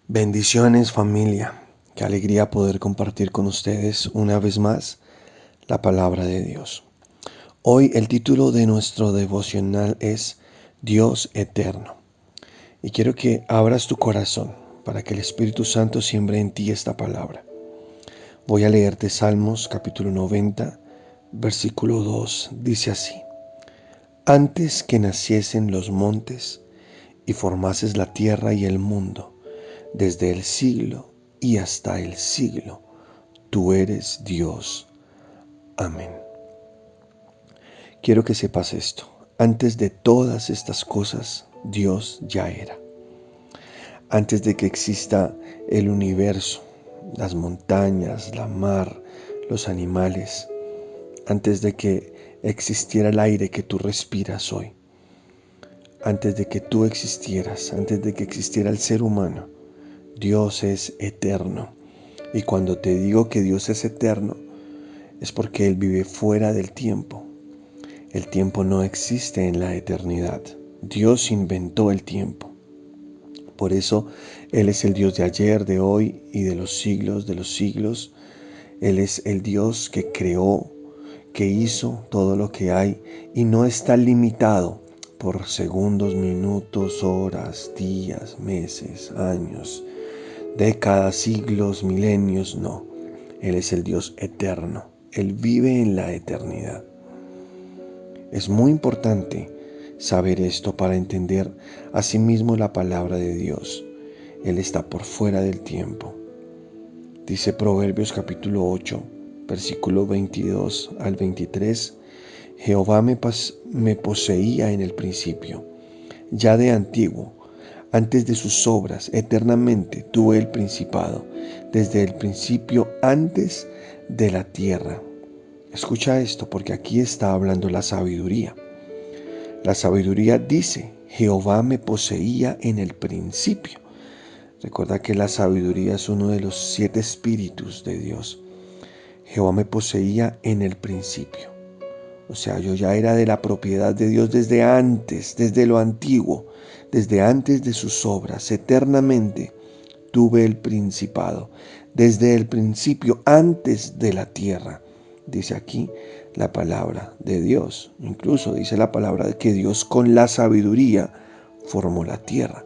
Bendiciones, familia. Qué alegría poder compartir con ustedes una vez más la palabra de Dios. Hoy el título de nuestro devocional es Dios eterno. Y quiero que abras tu corazón para que el Espíritu Santo siembre en ti esta palabra. Voy a leerte Salmos capítulo 90, versículo 2. Dice así: Antes que naciesen los montes y formases la tierra y el mundo, desde el siglo y hasta el siglo, tú eres Dios. Amén. Quiero que sepas esto. Antes de todas estas cosas, Dios ya era. Antes de que exista el universo, las montañas, la mar, los animales, antes de que existiera el aire que tú respiras hoy, antes de que tú existieras, antes de que existiera el ser humano, Dios es eterno. Y cuando te digo que Dios es eterno, es porque Él vive fuera del tiempo. El tiempo no existe en la eternidad. Dios inventó el tiempo. Por eso Él es el Dios de ayer, de hoy y de los siglos de los siglos. Él es el Dios que creó, que hizo todo lo que hay y no está limitado por segundos, minutos, horas, días, meses, años, décadas, siglos, milenios, no. Él es el Dios eterno. Él vive en la eternidad. Es muy importante saber esto para entender asimismo la palabra de Dios. Él está por fuera del tiempo. Dice Proverbios capítulo 8, versículo 22 al 23. Jehová me poseía en el principio, ya de antiguo, antes de sus obras, eternamente tuve el principado, desde el principio, antes de la tierra. Escucha esto, porque aquí está hablando la sabiduría. La sabiduría dice: Jehová me poseía en el principio. Recuerda que la sabiduría es uno de los 7 espíritus de Dios. Jehová me poseía en el principio. O sea, yo ya era de la propiedad de Dios desde antes, desde lo antiguo, desde antes de sus obras. Eternamente tuve el principado, desde el principio, antes de la tierra. Dice aquí la palabra de Dios. Incluso dice la palabra de que Dios con la sabiduría formó la tierra.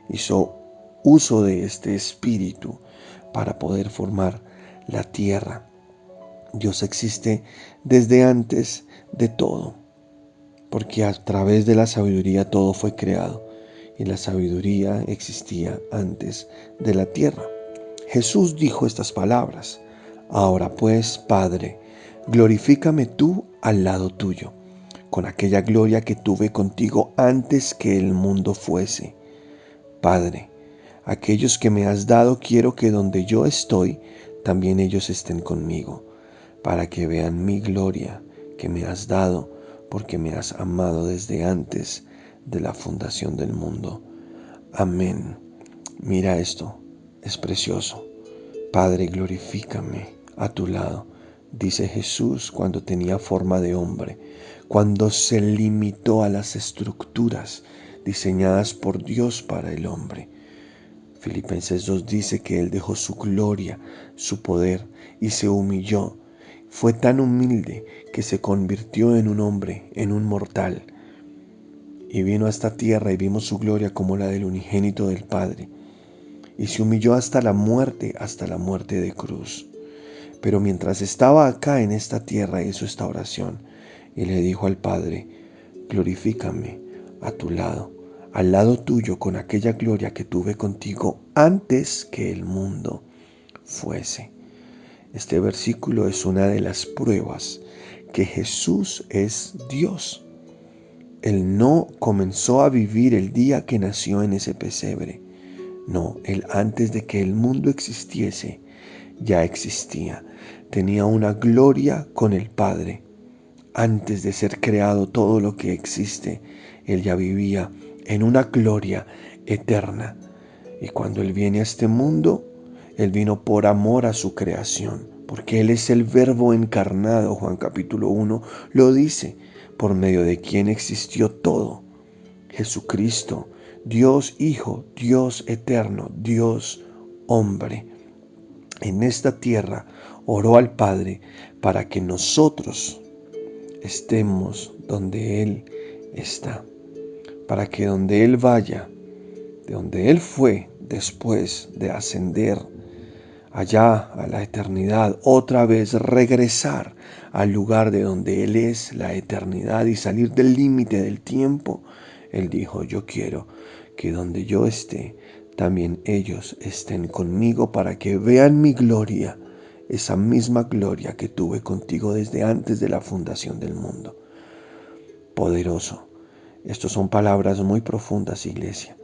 Hizo uso de este espíritu para poder formar la tierra. Dios existe desde antes de todo, porque a través de la sabiduría todo fue creado y la sabiduría existía antes de la tierra. Jesús dijo estas palabras: Ahora pues, Padre, glorifícame tú al lado tuyo, con aquella gloria que tuve contigo antes que el mundo fuese. Padre, aquellos que me has dado quiero que donde yo estoy, también ellos estén conmigo, para que vean mi gloria que me has dado, porque me has amado desde antes de la fundación del mundo. Amén. Mira esto, es precioso. Padre, glorifícame a tu lado, dice Jesús cuando tenía forma de hombre, cuando se limitó a las estructuras diseñadas por Dios para el hombre. Filipenses 2 dice que Él dejó su gloria, su poder y se humilló. Fue tan humilde que se convirtió en un hombre, en un mortal. Y vino a esta tierra y vimos su gloria como la del unigénito del Padre. Y se humilló hasta la muerte de cruz. Pero mientras estaba acá en esta tierra hizo esta oración y le dijo al Padre: glorifícame a tu lado, al lado tuyo, con aquella gloria que tuve contigo antes que el mundo fuese. Este versículo es una de las pruebas que Jesús es Dios. Él no comenzó a vivir el día que nació en ese pesebre. No, Él antes de que el mundo existiese, ya existía. Tenía una gloria con el Padre. Antes de ser creado todo lo que existe, Él ya vivía en una gloria eterna. Y cuando Él viene a este mundo, Él vino por amor a su creación, porque Él es el Verbo encarnado. Juan capítulo 1 lo dice, por medio de quien existió todo. Jesucristo Dios Hijo, Dios eterno, Dios hombre, en esta tierra oró al Padre para que nosotros estemos donde Él está, para que donde Él vaya, de donde Él fue después de ascender allá a la eternidad, otra vez regresar al lugar de donde Él es, la eternidad, y salir del límite del tiempo. Él dijo, yo quiero que donde yo esté, también ellos estén conmigo para que vean mi gloria, esa misma gloria que tuve contigo desde antes de la fundación del mundo. Poderoso. Estas son palabras muy profundas, iglesia,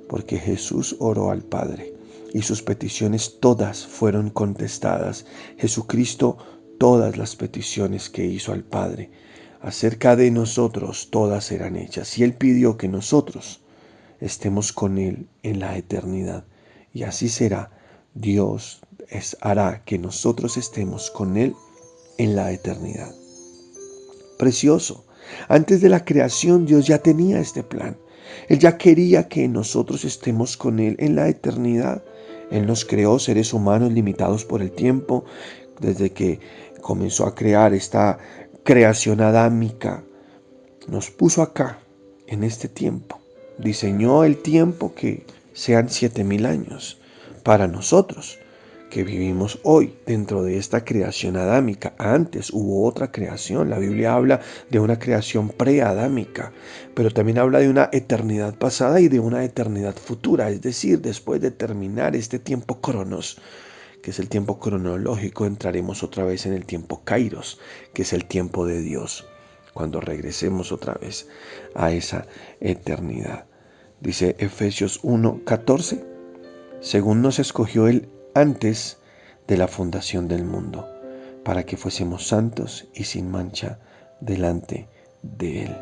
porque Jesús oró al Padre y sus peticiones todas fueron contestadas. Jesucristo, todas las peticiones que hizo al Padre acerca de nosotros, todas eran hechas. Y Él pidió que nosotros estemos con Él en la eternidad. Y así será. Dios hará que nosotros estemos con Él en la eternidad. Precioso. Antes de la creación Dios ya tenía este plan. Él ya quería que nosotros estemos con Él en la eternidad. Él nos creó seres humanos limitados por el tiempo. Desde que comenzó a crear esta creación adámica, nos puso acá, en este tiempo. Diseñó el tiempo que sean 7000 años para nosotros que vivimos hoy dentro de esta creación adámica. Antes hubo otra creación. La Biblia habla de una creación preadámica, pero también habla de una eternidad pasada y de una eternidad futura, es decir, después de terminar este tiempo cronos, que es el tiempo cronológico, entraremos otra vez en el tiempo kairos, que es el tiempo de Dios, cuando regresemos otra vez a esa eternidad. Dice Efesios 1:14, según nos escogió Él antes de la fundación del mundo, para que fuésemos santos y sin mancha delante de Él.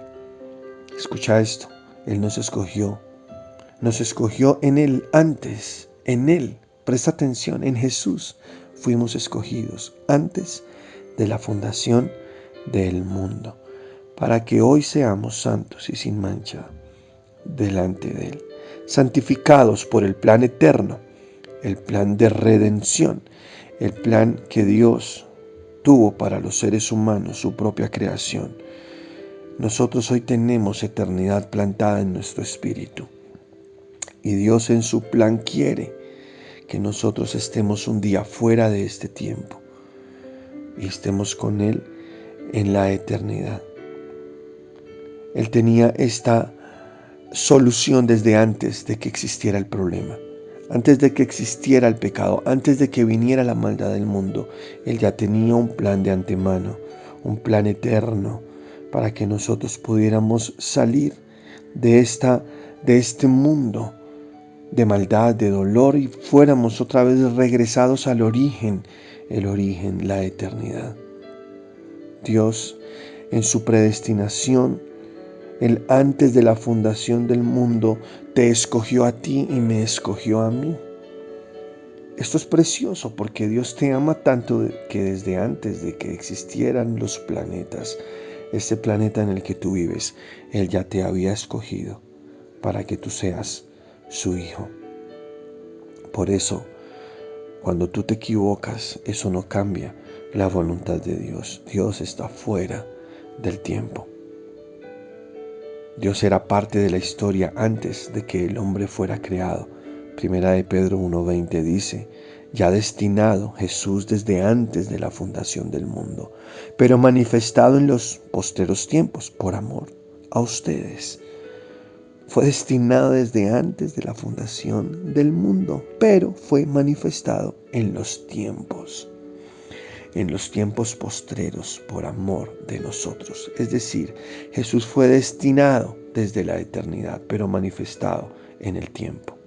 Escucha esto, Él nos escogió en Él antes, en Él, presta atención, en Jesús fuimos escogidos antes de la fundación del mundo, para que hoy seamos santos y sin mancha delante de Él, santificados por el plan eterno, el plan de redención, el plan que Dios tuvo para los seres humanos, su propia creación. Nosotros hoy tenemos eternidad plantada en nuestro espíritu. Y Dios en su plan quiere que nosotros estemos un día fuera de este tiempo y estemos con Él en la eternidad. Él tenía esta solución desde antes de que existiera el problema. Antes de que existiera el pecado, antes de que viniera la maldad del mundo, Él ya tenía un plan de antemano, un plan eterno, para que nosotros pudiéramos salir de este mundo de maldad, de dolor, y fuéramos otra vez regresados al origen, el origen, la eternidad. Dios, en su predestinación, Él antes de la fundación del mundo te escogió a ti y me escogió a mí. Esto es precioso porque Dios te ama tanto que desde antes de que existieran los planetas, este planeta en el que tú vives, Él ya te había escogido para que tú seas su hijo. Por eso, cuando tú te equivocas, eso no cambia la voluntad de Dios. Dios está fuera del tiempo. Dios era parte de la historia antes de que el hombre fuera creado. Primera de Pedro 1:20 dice, ya destinado Jesús desde antes de la fundación del mundo, pero manifestado en los posteros tiempos por amor a ustedes. Fue destinado desde antes de la fundación del mundo, pero fue manifestado en los tiempos postreros por amor de nosotros. Es decir, Jesús fue destinado desde la eternidad, pero manifestado en el tiempo.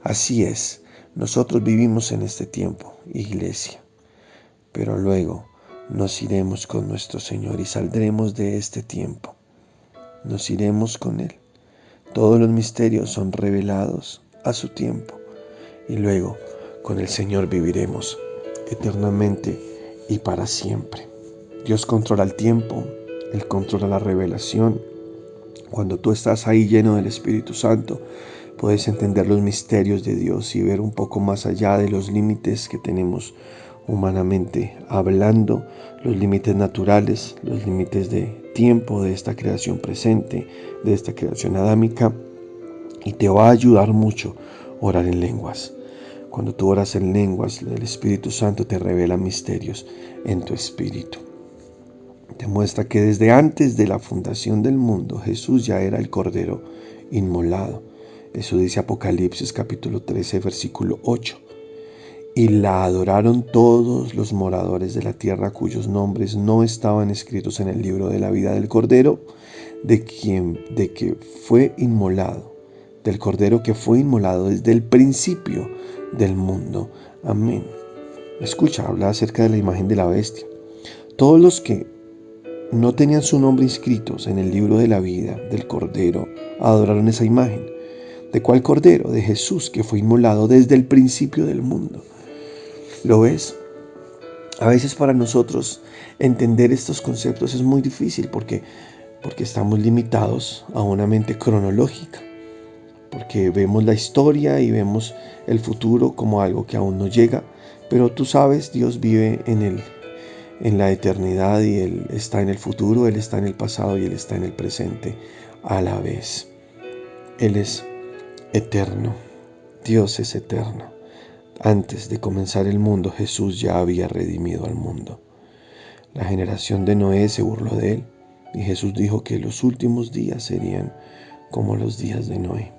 Así es, nosotros vivimos en este tiempo, iglesia, pero luego nos iremos con nuestro Señor y saldremos de este tiempo. Nos iremos con Él. Todos los misterios son revelados a su tiempo y luego con el Señor viviremos eternamente y para siempre. Dios controla el tiempo, Él controla la revelación, Cuando tú estás ahí lleno del Espíritu Santo, puedes entender los misterios de Dios y ver un poco más allá de los límites que tenemos humanamente hablando, los límites naturales, los límites de tiempo de esta creación presente, de esta creación adámica, y te va a ayudar mucho orar en lenguas. Cuando tú oras en lenguas, el Espíritu Santo te revela misterios en tu espíritu. Te muestra que desde antes de la fundación del mundo, Jesús ya era el Cordero inmolado. Eso dice Apocalipsis capítulo 13, versículo 8. Y la adoraron todos los moradores de la tierra cuyos nombres no estaban escritos en el libro de la vida del Cordero, de que fue inmolado, del Cordero que fue inmolado desde el principio del mundo. Amén. Escucha, habla acerca de la imagen de la bestia. Todos los que no tenían su nombre inscritos en el libro de la vida del Cordero adoraron esa imagen. ¿De cuál Cordero? De Jesús, que fue inmolado desde el principio del mundo. ¿Lo ves? A veces para nosotros entender estos conceptos es muy difícil porque estamos limitados a una mente cronológica, porque vemos la historia y vemos el futuro como algo que aún no llega, pero tú sabes, Dios vive en la eternidad y Él está en el futuro, Él está en el pasado y Él está en el presente a la vez. Él es eterno, Dios es eterno. Antes de comenzar el mundo, Jesús ya había redimido al mundo. La generación de Noé se burló de él y Jesús dijo que los últimos días serían como los días de Noé.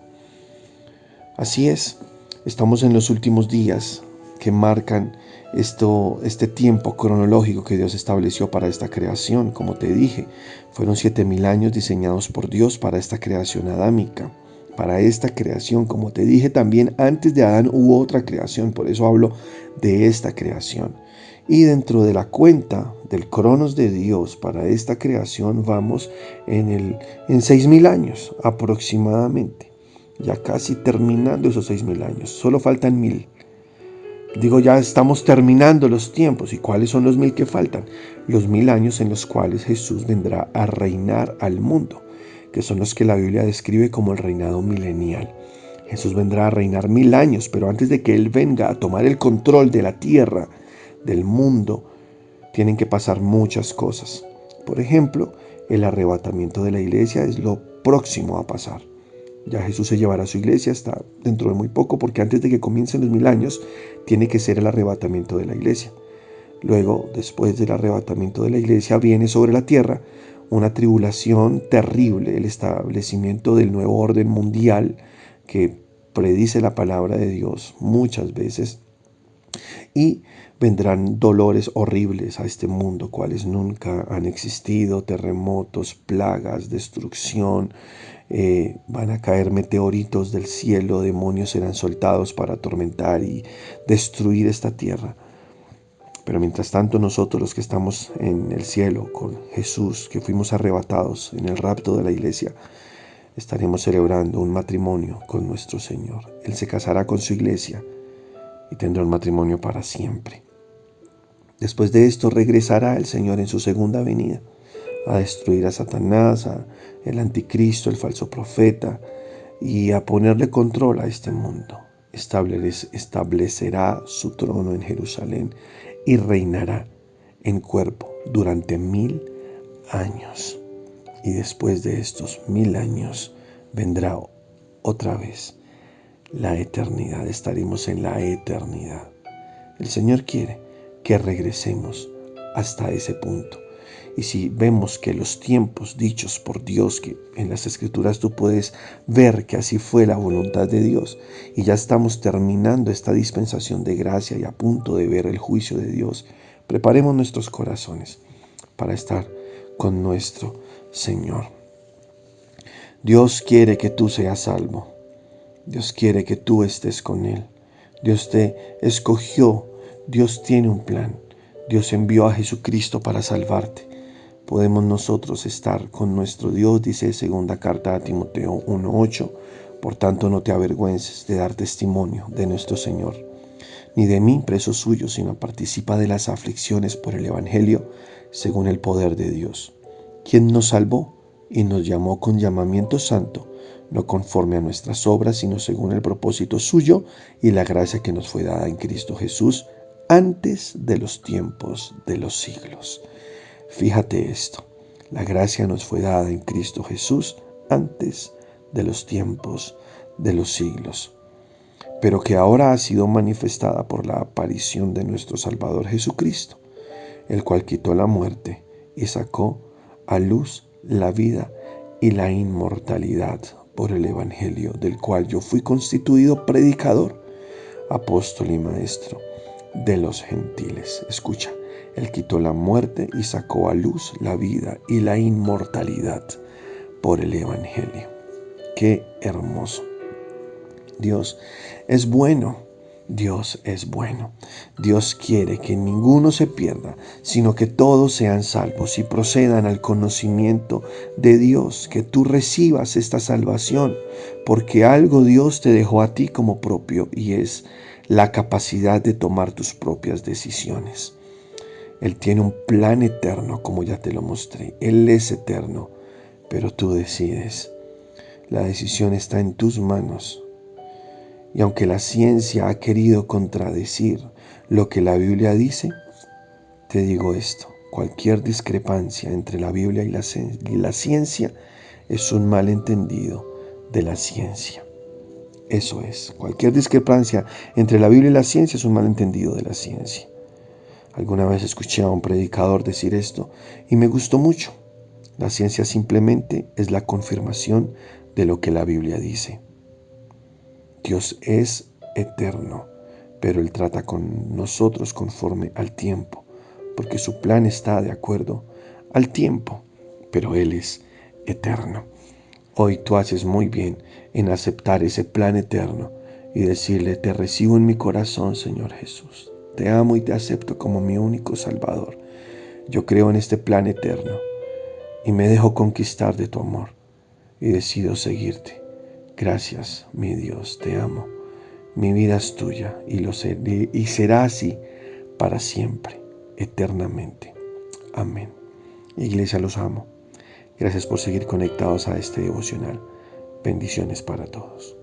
Así es, estamos en los últimos días que marcan este tiempo cronológico que Dios estableció para esta creación. Como te dije, fueron 7,000 años diseñados por Dios para esta creación adámica. Para esta creación, como te dije también, antes de Adán hubo otra creación, por eso hablo de esta creación. Y dentro de la cuenta del cronos de Dios para esta creación vamos en 6,000 años aproximadamente. Ya casi terminando esos 6,000 años, solo faltan 1,000. Digo, ya estamos terminando los tiempos. ¿Y cuáles son los 1,000 que faltan? Los 1,000 años en los cuales Jesús vendrá a reinar al mundo, que son los que la Biblia describe como el reinado milenial. Jesús vendrá a reinar 1,000 años, pero antes de que Él venga a tomar el control de la tierra, del mundo, tienen que pasar muchas cosas. Por ejemplo, el arrebatamiento de la iglesia es lo próximo a pasar. Ya Jesús se llevará a su iglesia hasta dentro de muy poco, porque antes de que comiencen los 1,000 años, tiene que ser el arrebatamiento de la iglesia. Luego, después del arrebatamiento de la iglesia, viene sobre la tierra una tribulación terrible, el establecimiento del nuevo orden mundial que predice la palabra de Dios muchas veces. Y vendrán dolores horribles a este mundo, cuales nunca han existido, terremotos, plagas, destrucción. Van a caer meteoritos del cielo, demonios serán soltados para atormentar y destruir esta tierra. Pero mientras tanto nosotros, los que estamos en el cielo con Jesús, que fuimos arrebatados en el rapto de la iglesia, estaremos celebrando un matrimonio con nuestro Señor. Él se casará con su iglesia y tendrá un matrimonio para siempre. Después de esto regresará el Señor en su segunda venida a destruir a Satanás, el anticristo, el falso profeta, y a ponerle control a este mundo. Establecerá su trono en Jerusalén y reinará en cuerpo durante 1,000 años. Y después de estos 1,000 años vendrá otra vez la eternidad. Estaremos en la eternidad. El Señor quiere que regresemos hasta ese punto. Y si vemos que los tiempos dichos por Dios, que en las Escrituras tú puedes ver que así fue la voluntad de Dios, y ya estamos terminando esta dispensación de gracia y a punto de ver el juicio de Dios, preparemos nuestros corazones para estar con nuestro Señor. Dios quiere que tú seas salvo. Dios quiere que tú estés con Él. Dios te escogió. Dios tiene un plan. Dios envió a Jesucristo para salvarte. Podemos nosotros estar con nuestro Dios, dice segunda carta a Timoteo 1:8. Por tanto, no te avergüences de dar testimonio de nuestro Señor, ni de mí, preso suyo, sino participa de las aflicciones por el Evangelio, según el poder de Dios. ¿Quién nos salvó? y nos llamó con llamamiento santo, no conforme a nuestras obras, sino según el propósito suyo y la gracia que nos fue dada en Cristo Jesús antes de los tiempos de los siglos. Fíjate esto, la gracia nos fue dada en Cristo Jesús antes de los tiempos de los siglos, pero que ahora ha sido manifestada por la aparición de nuestro Salvador Jesucristo, el cual quitó la muerte y sacó a luz la vida y la inmortalidad por el Evangelio, del cual yo fui constituido predicador, apóstol y maestro de los gentiles. Escucha, Él quitó la muerte y sacó a luz la vida y la inmortalidad por el Evangelio. Qué hermoso. Dios es bueno. Dios es bueno. Dios quiere que ninguno se pierda, sino que todos sean salvos y procedan al conocimiento de Dios, que tú recibas esta salvación, porque algo Dios te dejó a ti como propio y es la capacidad de tomar tus propias decisiones. Él tiene un plan eterno, como ya te lo mostré. Él es eterno, pero tú decides. La decisión está en tus manos. Y aunque la ciencia ha querido contradecir lo que la Biblia dice, te digo esto: cualquier discrepancia entre la Biblia y la ciencia es un malentendido de la ciencia. Eso es, cualquier discrepancia entre la Biblia y la ciencia es un malentendido de la ciencia. Alguna vez escuché a un predicador decir esto y me gustó mucho. La ciencia simplemente es la confirmación de lo que la Biblia dice. Dios es eterno, pero Él trata con nosotros conforme al tiempo, porque su plan está de acuerdo al tiempo, pero Él es eterno. Hoy tú haces muy bien en aceptar ese plan eterno y decirle: te recibo en mi corazón, Señor Jesús. Te amo y te acepto como mi único Salvador. Yo creo en este plan eterno y me dejo conquistar de tu amor y decido seguirte. Gracias, mi Dios, te amo. Mi vida es tuya y será así para siempre, eternamente. Amén. Iglesia, los amo. Gracias por seguir conectados a este devocional. Bendiciones para todos.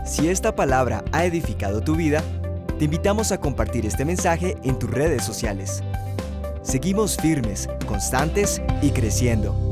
Si esta palabra ha edificado tu vida, te invitamos a compartir este mensaje en tus redes sociales. Seguimos firmes, constantes y creciendo.